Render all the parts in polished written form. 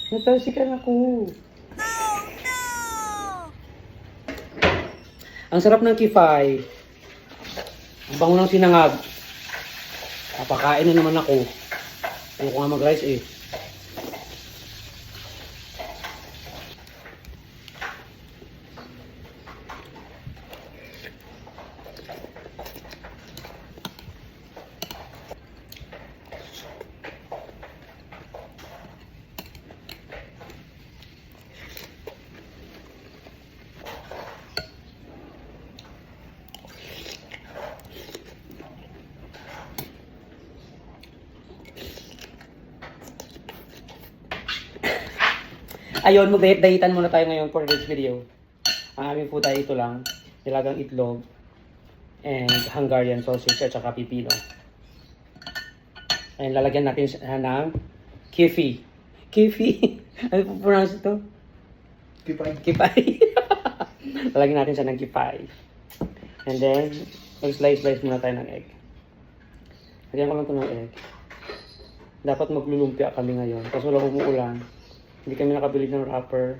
Natalsikan ako. Ang sarap ng kifay. Ang bango ng sinangag. Papakain na naman ako. Ayoko nga mag-rice eh. Ayun, mag-diet-dietan muna tayo ngayon for this video. Ang aming food ay ito lang. Nilagang itlog and Hungarian sausage at saka pipino. Ayun, lalagyan natin siya ng kifi. Kifi? Ano po pronounce ito? Kipay. Kipay. Lalagyan natin siya ng kipay. And then, mag-slice-slice muna tayo ng egg. Lagyan ko lang ito ng egg. Dapat maglulumpia kami ngayon. Kasi wala umuulan. Hindi kami nakabili ng wrapper.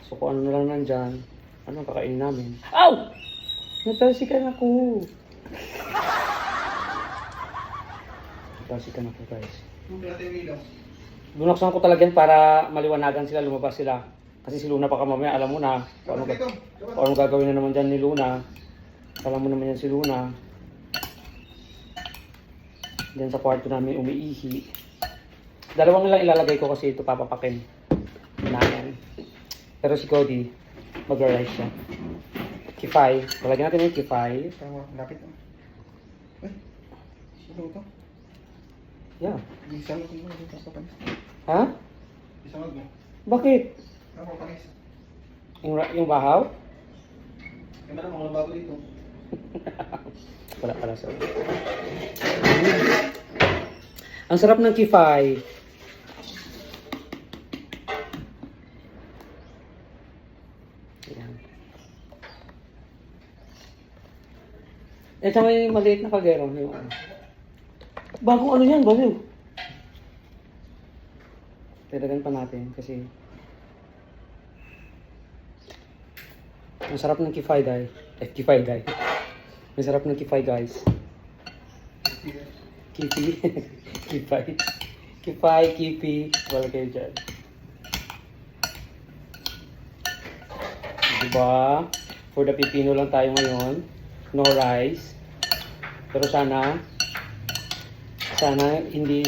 So kung ano na lang nandyan, ano kakainin namin? Ow! Natalsikan ako. Natalsikan ako guys. Bunaksan ko talaga yan para maliwanagan sila, lumabas sila. Kasi si Luna pa mamaya, alam mo na kung ano gagawin na naman dyan ni Luna. Alam mo naman yan si Luna. Diyan sa kwarto namin umiihi. Dalawang lang ilalagay ko kasi ito papapakin namin. Pero si Cody, mag-rice siya. Kifay. Lalagyan natin yung kifay. Tama, lapit na. Ay, ano ito? Yeah. Isang mo ito papapanis. Ha? Isang mo. Bakit? Papapanis. Yung bahaw? Yung na mga bago dito. Wala pala sa Ang sarap ng kifay. Ayan. Ito may maliit na kagero. Yung ano. Bagong ano yan, baliw. Tadagan pa natin kasi ang sarap ng kifay guys. Kifay guys. Ang sarap ng kifay guys. Kipi. Kifay. Kifay, kipi. Wala kayo dyan. Diba? For the pipino lang tayo ngayon. No rice. Pero sana hindi